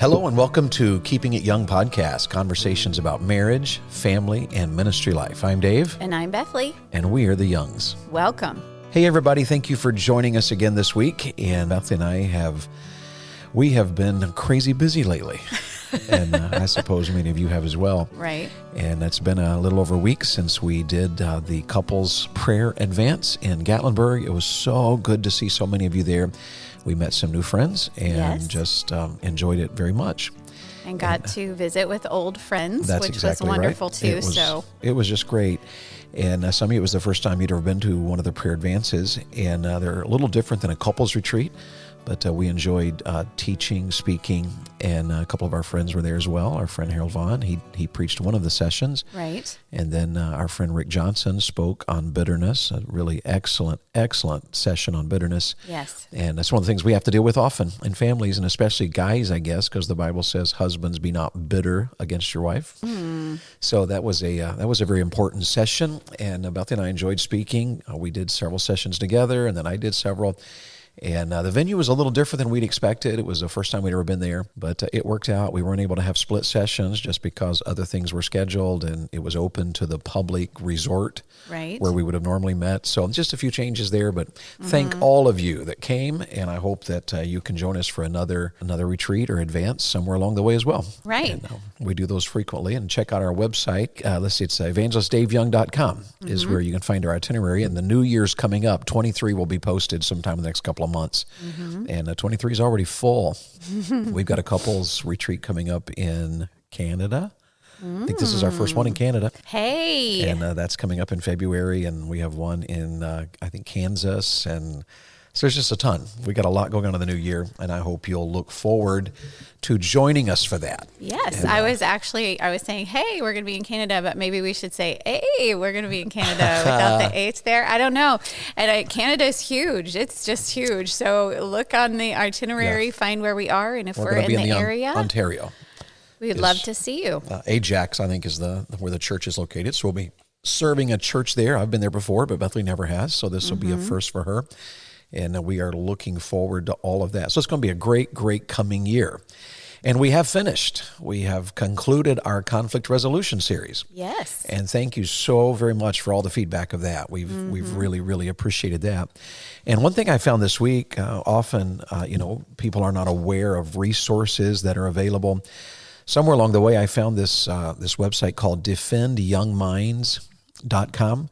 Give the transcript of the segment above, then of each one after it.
Hello and welcome to Keeping It Young podcast, conversations about marriage, family, and ministry life. I'm Dave. And I'm Bethany. And we are the Youngs. Welcome. Hey everybody, thank you for joining us again this week. And Bethany and I have been crazy busy lately. And I suppose many of you have as well. Right. And it's been a little over a week since we did the couples prayer advance in Gatlinburg. It was so good to see so many of you there. We met some new friends and just enjoyed it very much. And got to visit with old friends, That's which exactly was wonderful right. too. It was just great. And some of you, it was the first time you'd ever been to one of the prayer advances. And they're a little different than a couples retreat. But we enjoyed teaching, speaking, and a couple of our friends were there as well. Our friend Harold Vaughn, he preached one of the sessions. Right. And then our friend Rick Johnson spoke on bitterness, a really excellent session on bitterness. Yes. And that's one of the things we have to deal with often in families, and especially guys, I guess, because the Bible says, husbands, be not bitter against your wife. So that was a very important session, and Bethany and I enjoyed speaking. We did several sessions together, and then I did several. And the venue was a little different than we'd expected. It was the first time we'd ever been there, but it worked out. We weren't able to have split sessions just because other things were scheduled, and it was open to the public resort where we would have normally met. So just a few changes there, but thank all of you that came, and I hope that you can join us for another retreat or advance somewhere along the way as well. Right. And, we do those frequently, and check out our website. It's evangelistdaveyoung.com is where you can find our itinerary, and the new year's coming up. 23 will be posted sometime in the next couple of months. And 23 is already full. We've got a couples retreat coming up in Canada. I think this is our first one in Canada. Hey. And that's coming up in February. And we have one in, I think, Kansas. And so there's just a ton. We got a lot going on in the new year. And I hope you'll look forward to joining us for that. Yes. And, I was saying, hey, we're going to be in Canada, but maybe we should say, hey, we're going to be in Canada without the H there. I don't know. And Canada is huge. It's just huge. So look on the itinerary, find where we are. And if we're in the area, Ontario. We'd love to see you. Ajax, I think, is where the church is located. So we'll be serving a church there. I've been there before, but Bethany never has. So this will be a first for her. And we are looking forward to all of that. So it's going to be a great, great coming year. And we have finished. We have concluded our conflict resolution series. Yes. And thank you so very much for all the feedback of that. We've really, really appreciated that. And one thing I found this week, often, people are not aware of resources that are available. Somewhere along the way, I found this website called DefendYoungMinds.com.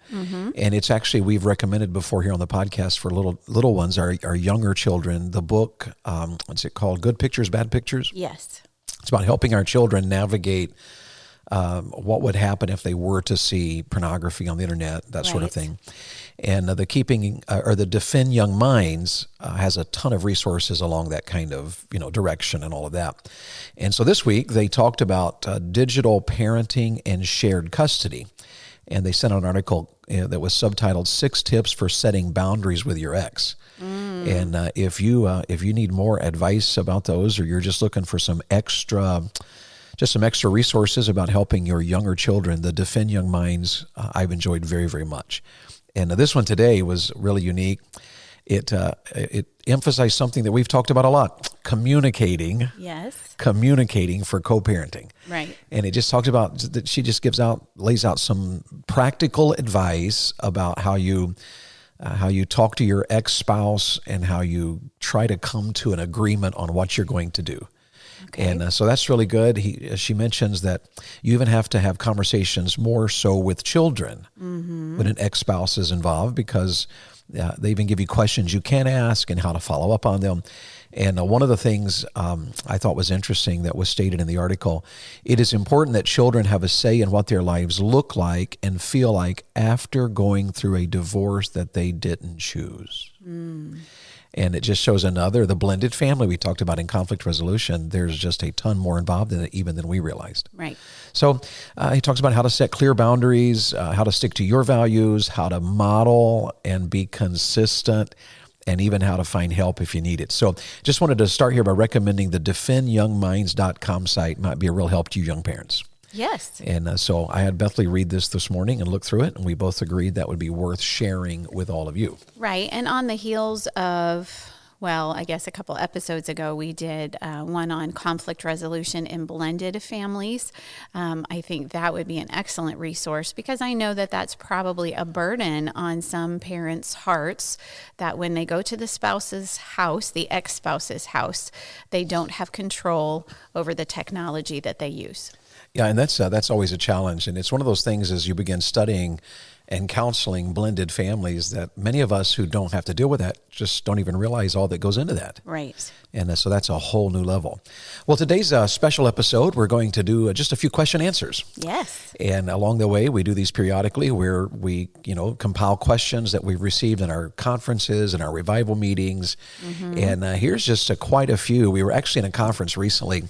And it's actually, we've recommended before here on the podcast for little ones, our younger children, the book, what's it called? Good Pictures, Bad Pictures? Yes. It's about helping our children navigate what would happen if they were to see pornography on the internet, that sort of thing. And the Defend Young Minds has a ton of resources along that kind of direction and all of that. And so this week they talked about digital parenting and shared custody. And they sent out an article that was subtitled 6 Tips for Setting Boundaries with Your Ex. And if you need more advice about those, or you're just looking for some extra resources about helping your younger children, the Defend Young Minds, I've enjoyed very, very much. And this one today was really unique. It emphasized something that we've talked about a lot: communicating. Yes. Communicating for co-parenting. Right. And it just talks about that. She just lays out some practical advice about how you talk to your ex-spouse and how you try to come to an agreement on what you're going to do. Okay. And so that's really good. She mentions that you even have to have conversations more so with children when an ex-spouse is involved, because they even give you questions you can ask and how to follow up on them. And one of the things I thought was interesting that was stated in the article, it is important that children have a say in what their lives look like and feel like after going through a divorce that they didn't choose. And it just shows the blended family we talked about in conflict resolution. There's just a ton more involved in it even than we realized. Right. So he talks about how to set clear boundaries, how to stick to your values, how to model and be consistent, and even how to find help if you need it. So just wanted to start here by recommending the DefendYoungMinds.com site. Might be a real help to you young parents. Yes. And so I had Bethany read this morning and look through it, and we both agreed that would be worth sharing with all of you. Right. And on the heels of Well, I guess a couple episodes ago, we did one on conflict resolution in blended families. I think that would be an excellent resource because I know that that's probably a burden on some parents' hearts that when they go to the spouse's house, the ex-spouse's house, they don't have control over the technology that they use. Yeah, and that's always a challenge. And it's one of those things as you begin studying and counseling blended families that many of us who don't have to deal with that just don't even realize all that goes into that. Right. And so that's a whole new level. Well, today's a special episode. We're going to do just a few question answers. Yes. And along the way, we do these periodically where we, compile questions that we've received in our conferences and our revival meetings. Mm-hmm. And here's just quite a few. We were actually in a conference recently,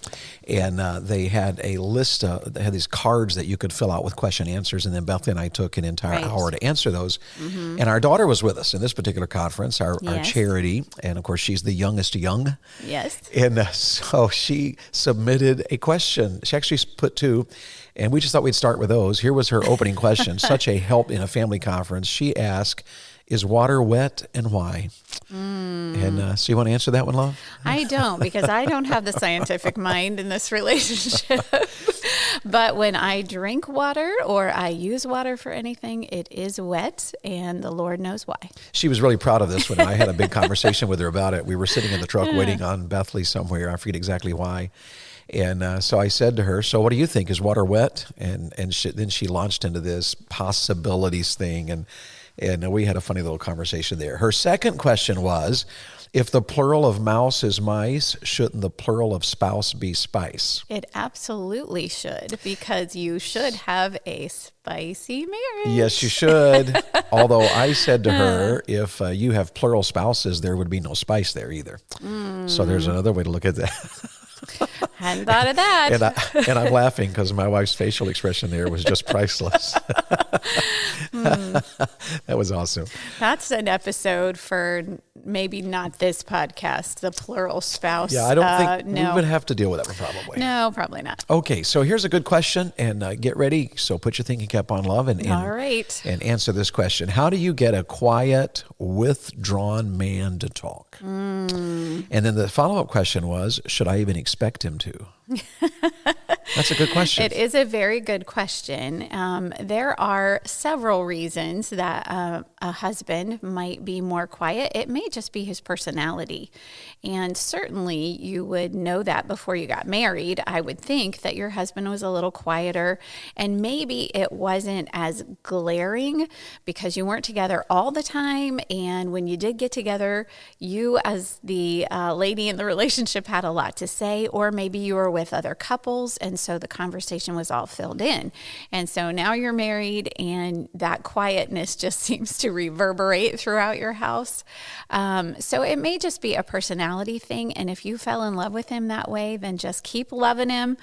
and they had a list. They had these cards that you could fill out with question answers. And then Bethany and I took an entire hour to answer those. Mm-hmm. And our daughter was with us in this particular conference, our Charity. And of course, she's the youngest young. Yes. And so she submitted a question. She actually put two, and we just thought we'd start with those. Here was her opening question. Such a help in a family conference. She asked, is water wet and why? And so you want to answer that one, love? I don't, because I don't have the scientific mind in this relationship. But when I drink water or I use water for anything, it is wet, and the Lord knows why. She was really proud of this when I had a big conversation with her about it. We were sitting in the truck waiting on Bethany somewhere. I forget exactly why. And so I said to her, so what do you think? Is water wet? And then she launched into this possibilities thing, and we had a funny little conversation there. Her second question was, if the plural of mouse is mice, shouldn't the plural of spouse be spice? It absolutely should, because you should have a spicy marriage. Yes, you should. Although I said to her, if you have plural spouses, there would be no spice there either. So there's another way to look at that. Hadn't thought of that. And I'm laughing because my wife's facial expression there was just priceless. That was awesome. That's an episode for maybe not this podcast, the plural spouse. Yeah, I don't think we would have to deal with that one probably. No, probably not. Okay, so here's a good question, and get ready. So put your thinking cap on, love, and all right, and answer this question. How do you get a quiet, withdrawn man to talk? And then the follow-up question was, should I even expect him to? That's a good question. It is a very good question. There are several reasons that a husband might be more quiet. It may just be his personality. And certainly you would know that before you got married. I would think that your husband was a little quieter, and maybe it wasn't as glaring because you weren't together all the time. And when you did get together, you as the lady in the relationship had a lot to say, or maybe you were with other couples, and so the conversation was all filled in. And so now you're married, and that quietness just seems to reverberate throughout your house. So it may just be a personality thing, and if you fell in love with him that way, then just keep loving him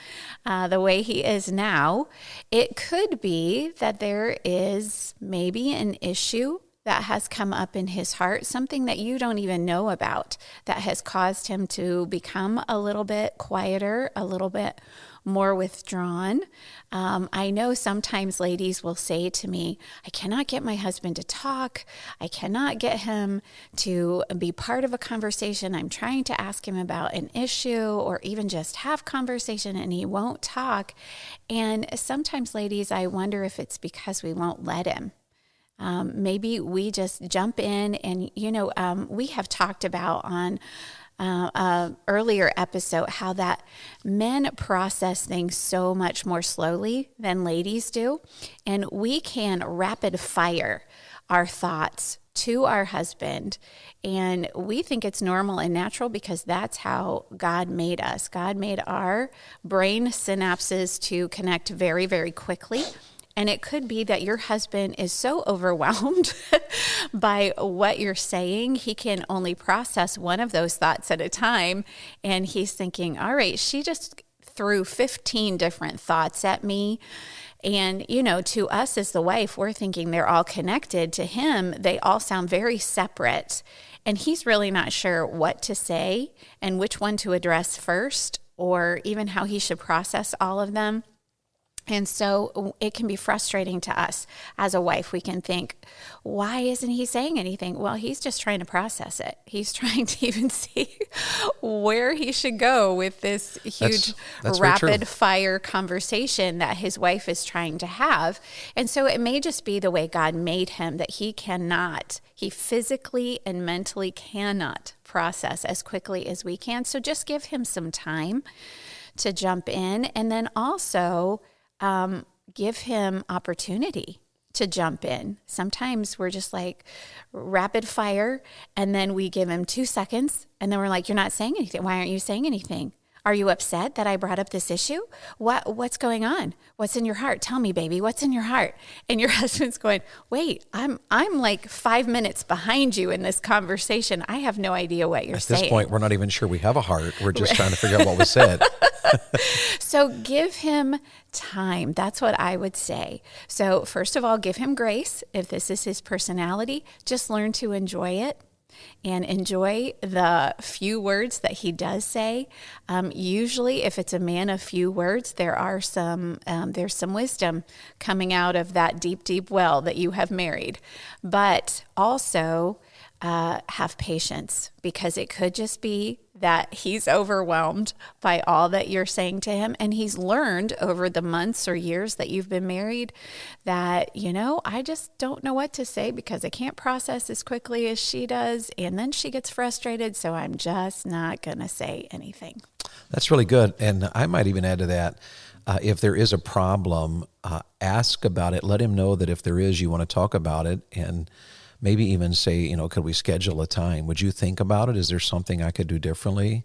the way he is now. It could be that there is maybe an issue that has come up in his heart, something that you don't even know about, that has caused him to become a little bit quieter, a little bit more withdrawn. I know sometimes ladies will say to me, I cannot get my husband to talk. I cannot get him to be part of a conversation. I'm trying to ask him about an issue or even just have conversation, and he won't talk. And sometimes, ladies, I wonder if it's because we won't let him. Maybe we just jump in and, we have talked about on earlier episode how that men process things so much more slowly than ladies do. And we can rapid fire our thoughts to our husband. And we think it's normal and natural because that's how God made us. God made our brain synapses to connect very, very quickly. And it could be that your husband is so overwhelmed by what you're saying, he can only process one of those thoughts at a time. And he's thinking, all right, she just threw 15 different thoughts at me. And, to us as the wife, we're thinking they're all connected. To him, they all sound very separate. And he's really not sure what to say and which one to address first, or even how he should process all of them. And so it can be frustrating to us as a wife. We can think, why isn't he saying anything? Well, he's just trying to process it. He's trying to even see where he should go with this huge that's rapid fire conversation that his wife is trying to have. And so it may just be the way God made him, that he physically and mentally cannot process as quickly as we can. So just give him some time to jump in, and then also give him opportunity to jump in. Sometimes we're just like rapid fire, and then we give him 2 seconds, and then we're like, you're not saying anything. Why aren't you saying anything? Are you upset that I brought up this issue? What's going on? What's in your heart? Tell me, baby, what's in your heart? And your husband's going, wait, I'm like 5 minutes behind you in this conversation. I have no idea what you're saying. At this point, we're not even sure we have a heart. We're just trying to figure out what was said. So give him time. That's what I would say. So first of all, give him grace. If this is his personality, just learn to enjoy it and enjoy the few words that he does say. Usually, if it's a man of few words, there's some wisdom coming out of that deep, deep well that you have married. But also have patience, because it could just be that he's overwhelmed by all that you're saying to him. And he's learned over the months or years that you've been married that, I just don't know what to say because I can't process as quickly as she does. And then she gets frustrated. So I'm just not going to say anything. That's really good. And I might even add to that, if there is a problem, ask about it. Let him know that if there is, you want to talk about it, and maybe even say, could we schedule a time? Would you think about it? Is there something I could do differently?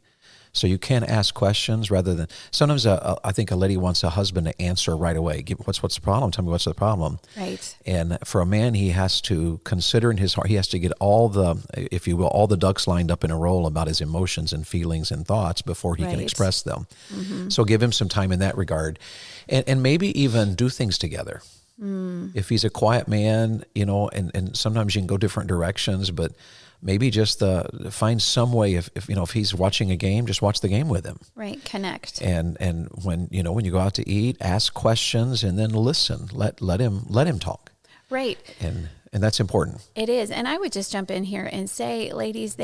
So you can ask questions rather than, sometimes I think a lady wants a husband to answer right away. What's the problem? Tell me what's the problem. Right. And for a man, he has to consider in his heart, he has to get all the ducks lined up in a row about his emotions and feelings and thoughts before he can express them. Mm-hmm. So give him some time in that regard. And maybe even do things together. If he's a quiet man, and sometimes you can go different directions, but maybe just find some way. If he's watching a game, just watch the game with him. Right, connect. And when you go out to eat, ask questions and then listen. Let him talk. Right. And that's important. It is. And I would just jump in here and say, ladies,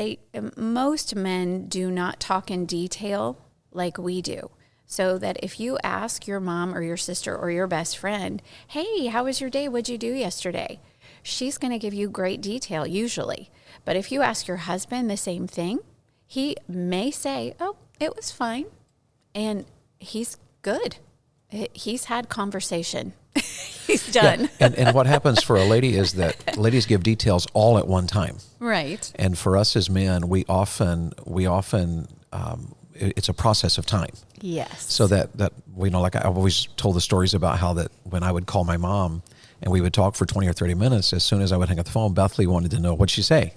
most men do not talk in detail like we do. So that if you ask your mom or your sister or your best friend, hey, how was your day? What'd you do yesterday? She's going to give you great detail usually. But if you ask your husband the same thing, he may say, oh, it was fine. And he's good. He's had conversation. He's done. Yeah. And what happens for a lady is that ladies give details all at one time. Right. And for us as men, we often it's a process of time. Yes. So that like I've always told the stories about how that when I would call my mom and we would talk for 20 or 30 minutes, as soon as I would hang up the phone, Bethany wanted to know what'd she say.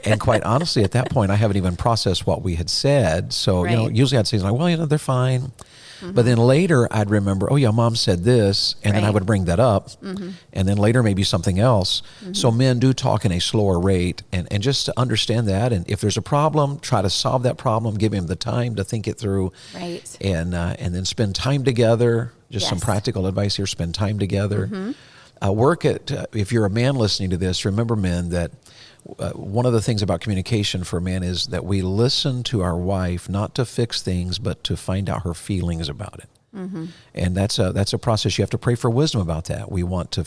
And quite honestly, at that point, I haven't even processed what we had said. So, usually I'd say, they're fine. Mm-hmm. But then later I'd remember, oh yeah, mom said this. And then I would bring that up. Mm-hmm. And then later maybe something else. Mm-hmm. So men do talk in a slower rate. And just to understand that. And if there's a problem, try to solve that problem. Give him the time to think it through. Right. And then spend time together. Just some practical advice here. Spend time together. Mm-hmm. If you're a man listening to this, remember, men, that one of the things about communication for a man is that we listen to our wife not to fix things, but to find out her feelings about it. Mm-hmm. And that's a process. You have to pray for wisdom about that. We want to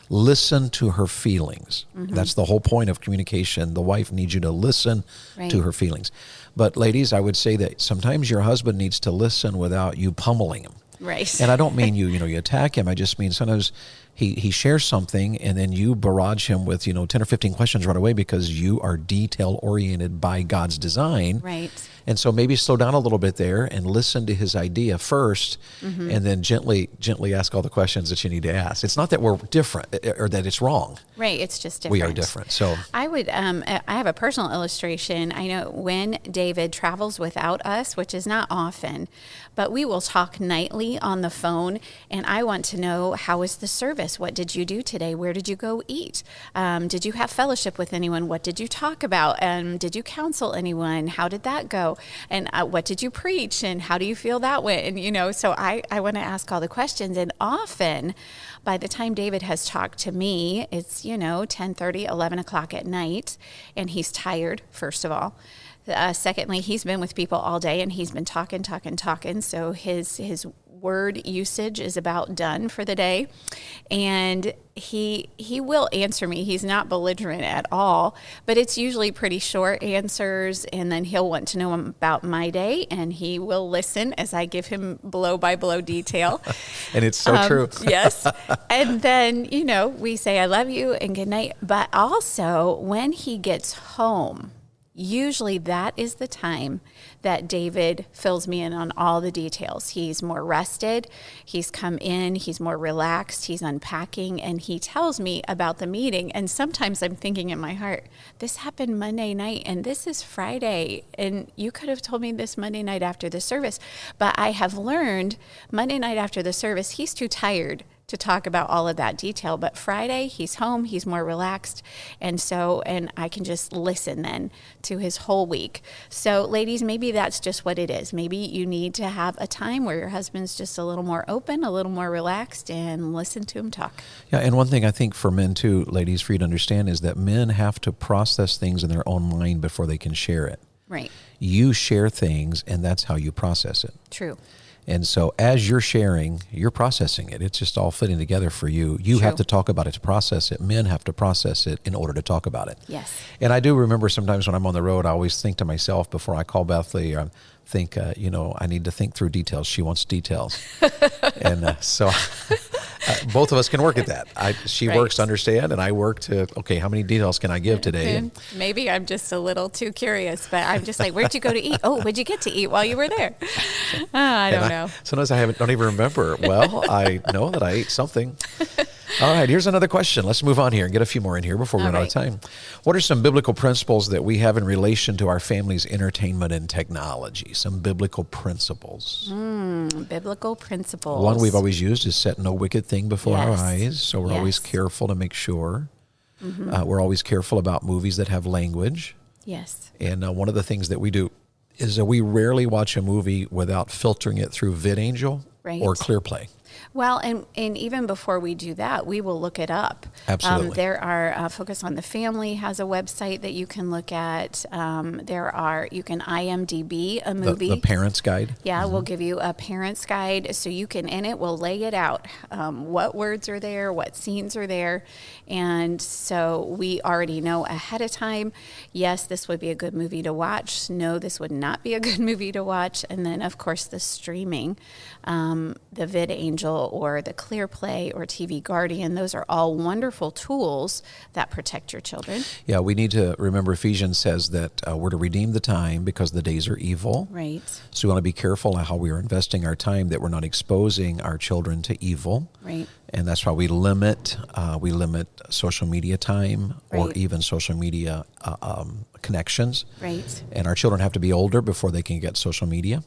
listen to her feelings. Mm-hmm. That's the whole point of communication. The wife needs you to listen to her feelings. But ladies, I would say that sometimes your husband needs to listen without you pummeling him. Right. And I don't mean you attack him. I just mean sometimes he shares something and then you barrage him with, 10 or 15 questions right away because you are detail oriented by God's design. Right. And so maybe slow down a little bit there and listen to his idea first, mm-hmm. and then gently ask all the questions that you need to ask. It's not that we're different or that it's wrong. Right. It's just different. We are different. So I would, I have a personal illustration. I know when David travels without us, which is not often, but we will talk nightly on the phone, and I want to know, how is the service? service? What did you do today? Where did you go eat? Did you have fellowship with anyone? What did you talk about? Did you counsel anyone? How did that go? And what did you preach? And how do you feel that went? And, so I want to ask all the questions. And often by the time David has talked to me, it's, 10:30, 11 o'clock at night, and he's tired, first of all. Secondly, he's been with people all day and he's been talking. So his word usage is about done for the day. And he will answer me. He's not belligerent at all, but it's usually pretty short answers. And then he'll want to know about my day, and he will listen as I give him blow by blow detail. And it's so true. Yes. And then, we say, I love you and good night. But also when he gets home, usually that is the time that David fills me in on all the details. He's more rested. He's come in. He's more relaxed. He's unpacking, and he tells me about the meeting. And sometimes I'm thinking in my heart, this happened Monday night and this is Friday. And you could have told me this Monday night after the service. But I have learned Monday night after the service, he's too tired to talk about all of that detail. But Friday, he's home, he's more relaxed. And I can just listen then to his whole week. So ladies, maybe that's just what it is. Maybe you need to have a time where your husband's just a little more open, a little more relaxed, and listen to him talk. Yeah, and one thing I think for men too, ladies, for you to understand is that men have to process things in their own mind before they can share it. Right. You share things, and that's how you process it. True. And so as you're sharing, you're processing it. It's just all fitting together for you. You True. have to talk about it to process it. Men have to process it in order to talk about it. Yes. And I do remember sometimes when I'm on the road, I always think to myself before I call Bethany, I need to think through details. She wants details. And so both of us can work at that. She Right. works to understand, and I work to, okay, how many details can I give today? And maybe I'm just a little too curious, but I'm just like, where'd you go to eat? Oh, what'd you get to eat while you were there? I don't know. Sometimes I don't even remember. Well, I know that I ate something. All right, here's another question. Let's move on here and get a few more in here before we run out of time. What are some biblical principles that we have in relation to our family's entertainment and technology? Some biblical principles. Biblical principles. One we've always used is set no wicked thing before our Yes. eyes. So we're always Yes. careful to make sure. We're always careful about movies that have language. Yes. And one of the things that we do is that we rarely watch a movie without filtering it through VidAngel Right. or ClearPlay. Well, and even before we do that, we will look it up. Absolutely. There are Focus on the Family has a website that you can look at. You can IMDb a movie. The Parent's Guide. Yeah, we'll give you a parent's guide, so you can, and it will lay it out, what words are there, what scenes are there, and so we already know ahead of time, yes, this would be a good movie to watch, no, this would not be a good movie to watch, and then, of course, the streaming, the VidAngel or the ClearPlay or TV Guardian, those are all wonderful tools that protect your children. Yeah, we need to remember Ephesians says that we're to redeem the time because the days are evil. Right. So we want to be careful how we are investing our time, that we're not exposing our children to evil. Right. And that's why we limit social media time or Right. even social media connections. Right. And our children have to be older before they can get social media.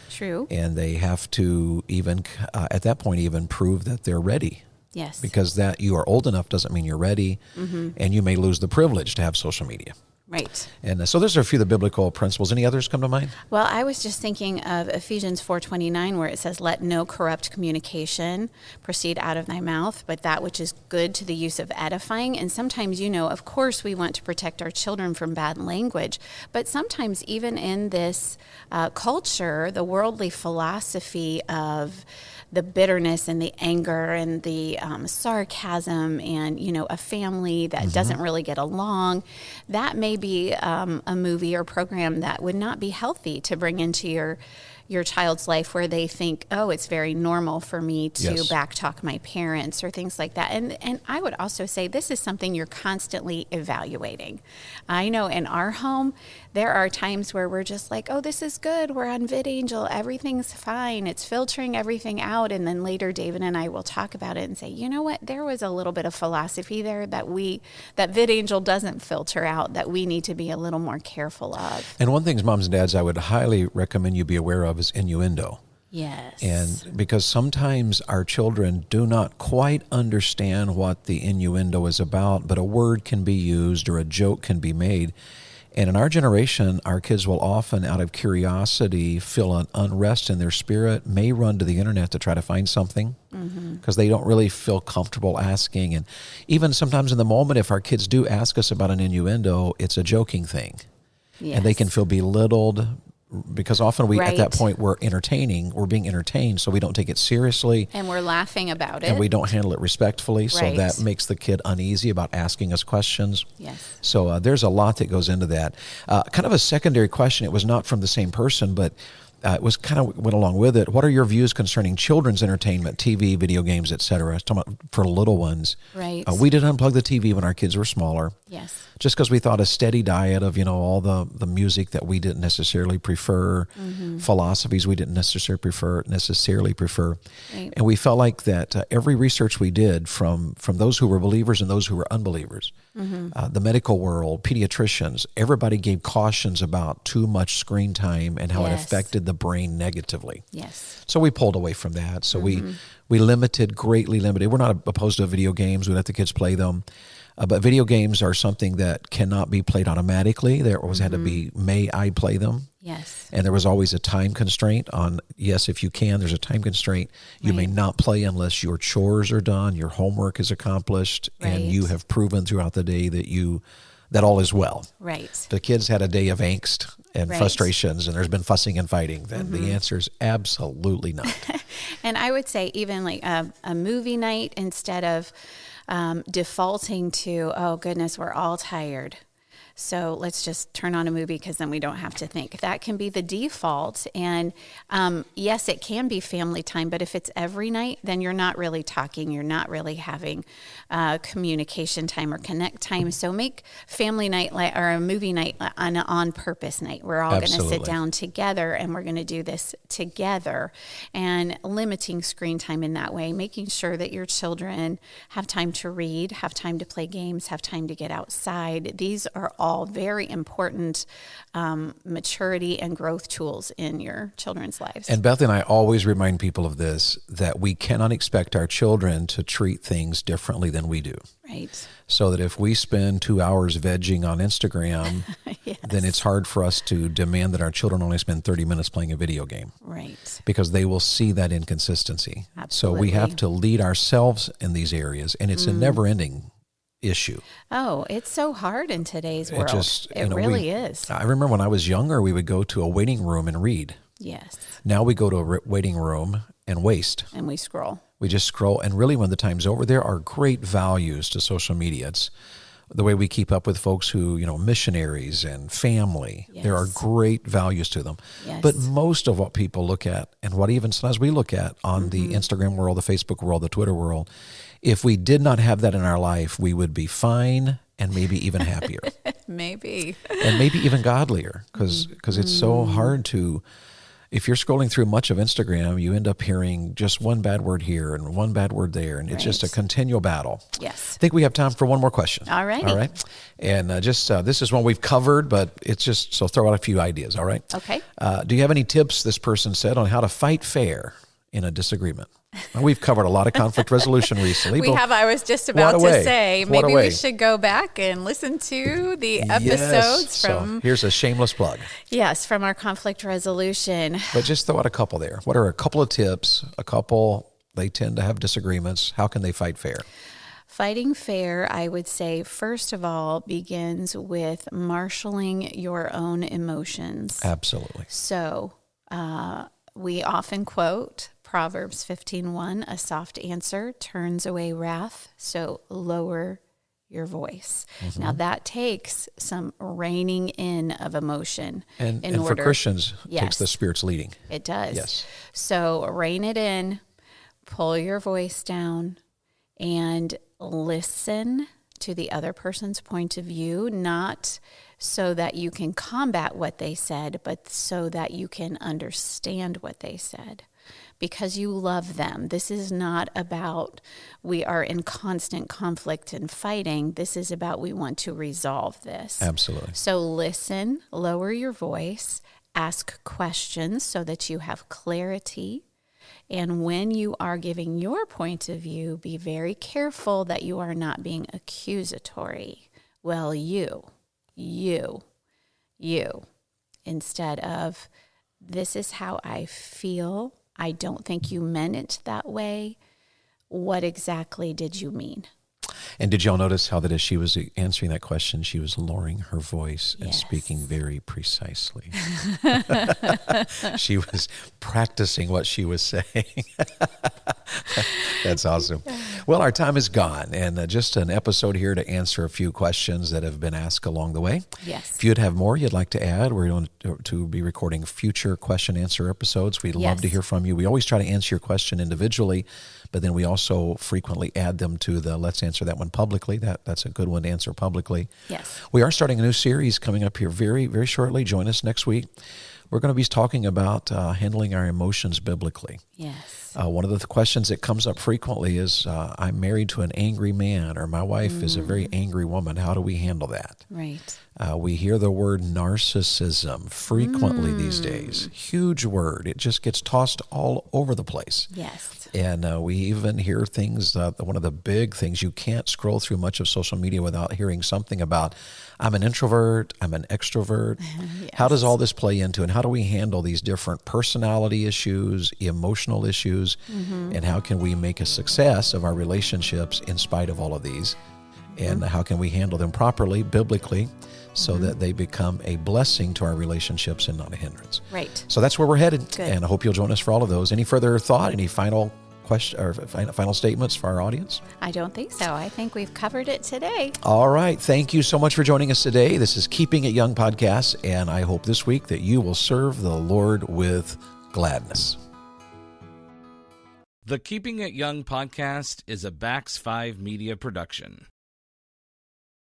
True. And they have to even, at that point, even prove that they're ready. Yes. Because that you are old enough doesn't mean you're ready. And you may lose the privilege to have social media. Right. And so those are a few of the biblical principles. Any others come to mind? Well, I was just thinking of Ephesians 4:29, where it says, "Let no corrupt communication proceed out of thy mouth, but that which is good to the use of edifying." And sometimes, of course, we want to protect our children from bad language, but sometimes even in this culture, the worldly philosophy of the bitterness and the anger and the sarcasm and, a family that doesn't really get along, that may be a movie or program that would not be healthy to bring into your child's life, where they think, oh, it's very normal for me to Yes. backtalk my parents or things like that. And I would also say this is something you're constantly evaluating. I know in our home, there are times where we're just like, oh, this is good. We're on VidAngel. Everything's fine. It's filtering everything out. And then later, David and I will talk about it and say, you know what? There was a little bit of philosophy there that VidAngel doesn't filter out, that we need to be a little more careful of. And one thing, moms and dads, I would highly recommend you be aware of is innuendo. Yes. And because sometimes our children do not quite understand what the innuendo is about, but a word can be used or a joke can be made. And in our generation, our kids will often, out of curiosity, feel an unrest in their spirit, may run to the internet to try to find something because they don't really feel comfortable asking. And even sometimes in the moment, if our kids do ask us about an innuendo, it's a joking thing. Yes. And they can feel belittled because often we, at that Right. point, we're being entertained, so we don't take it seriously. And we're laughing about it. And we don't handle it respectfully, so Right. that makes the kid uneasy about asking us questions. Yes. So there's a lot that goes into that. Kind of a secondary question. It was not from the same person, but it was kind of went along with it. What are your views concerning children's entertainment, TV, video games, etc.? Talking about for little ones. Right. We did unplug the TV when our kids were smaller. Yes. Just because we thought a steady diet of, all the music that we didn't necessarily prefer, philosophies we didn't necessarily prefer. Right. And we felt like that every research we did from those who were believers and those who were unbelievers, the medical world, pediatricians, everybody gave cautions about too much screen time and how it Yes. affected the brain negatively. Yes. So we pulled away from that. So we greatly limited. We're not opposed to video games. We let the kids play them. But video games are something that cannot be played automatically. There always had to be, may I play them? Yes. And there was always a time constraint on, yes, if you can, there's a time constraint. You may Right. not play unless your chores are done, your homework is accomplished, and you Right. have proven throughout the day that all is well. Right. The kids had a day of angst and Right. frustrations, and there's been fussing and fighting. Then the answer is absolutely not. And I would say even like a movie night, instead of defaulting to, oh goodness, we're all tired, so let's just turn on a movie because then we don't have to think. That can be the default. And yes, it can be family time, but if it's every night, then you're not really talking. You're not really having communication time or connect time. So make family night or a movie night an on-purpose night. We're all going to Absolutely. sit down together and we're going to do this together, and limiting screen time in that way, making sure that your children have time to read, have time to play games, have time to get outside. These are all very important maturity and growth tools in your children's lives. And Beth and I always remind people of this, that we cannot expect our children to treat things differently than we do. Right. So that if we spend 2 hours vegging on Instagram, Yes. then it's hard for us to demand that our children only spend 30 minutes playing a video game, Right. because they will see that inconsistency. So we have Absolutely. to lead ourselves in these areas, and it's a never-ending issue. Oh, it's so hard in today's world. It we- really is. I remember when I was younger, we would go to a waiting room and read. Yes. Now we go to a waiting room and waste. And we scroll. We just scroll. And really, when the time's over, there are great values to social media. It's the way we keep up with folks who, missionaries and family. There are Yes. great values to them. Yes. But most of what people look at, and what even sometimes we look at on the Instagram world, the Facebook world, the Twitter world, if we did not have that in our life, we would be fine and maybe even happier Maybe. and maybe even godlier, because it's so hard to, if you're scrolling through much of Instagram, you end up hearing just one bad word here and one bad word there, and it's just a Right. continual battle. Yes. I think we have time for one more question. All righty. All right. And this is one we've covered, but it's just, so throw out a few ideas. All right. Okay. Do you have any tips, this person said, on how to fight fair in a disagreement? Well, we've covered a lot of conflict resolution recently. We but have. I was just about What a way. to say, What a maybe way. we should go back and listen to the Yes. episodes So from, here's a shameless plug. from our conflict resolution. But just throw out a couple there. What are a couple of tips? They tend to have disagreements. How can they fight fair? Fighting fair, I would say, first of all, begins with marshaling your own emotions. Absolutely. So we often quote Proverbs 15:1, a soft answer turns away wrath, so lower your voice. Now that takes some reining in of emotion. And in for order, Christians, it takes Yes. the Spirit's leading. It does. Yes. So rein it in, pull your voice down, and listen to the other person's point of view, not so that you can combat what they said, but so that you can understand what they said. Because you love them. This is not about we are in constant conflict and fighting. This is about we want to resolve this. Absolutely. So listen, lower your voice, ask questions so that you have clarity. And when you are giving your point of view, be very careful that you are not being accusatory. Well, you, instead of, this is how I feel. I don't think you meant it that way. What exactly did you mean? And did y'all notice how that as she was answering that question, she was lowering her voice and Yes. speaking very precisely? She was practicing what she was saying. That's awesome. Well, our time is gone, and just an episode here to answer a few questions that have been asked along the way. Yes. If you'd have more you'd like to add, we're going to be recording future question answer episodes. We'd love to hear from you. We always try to answer your question individually, but then we also frequently add them to the Let's Answer That One publicly. That's a good one to answer publicly. Yes. We are starting a new series coming up here very, very shortly. Join us next week. We're going to be talking about handling our emotions biblically. Yes. One of the questions that comes up frequently is, I'm married to an angry man, or my wife is a very angry woman. How do we handle that? Right. We hear the word narcissism frequently these days. Huge word. It just gets tossed all over the place. Yes. And we even hear things, one of the big things, you can't scroll through much of social media without hearing something about, I'm an introvert, I'm an extrovert. Yes. How does all this play into, and how do we handle these different personality issues, emotional issues, and how can we make a success of our relationships in spite of all of these? And how can we handle them properly, biblically, so that they become a blessing to our relationships and not a hindrance? Right. So that's where we're headed, Good. and I hope you'll join us for all of those. Any further thought, any final question or final statements for our audience? I don't think so. I think we've covered it today. All right. Thank you so much for joining us today. This is Keeping It Young podcast, and I hope this week that you will serve the Lord with gladness. The Keeping It Young podcast is a Bax 5 Media production.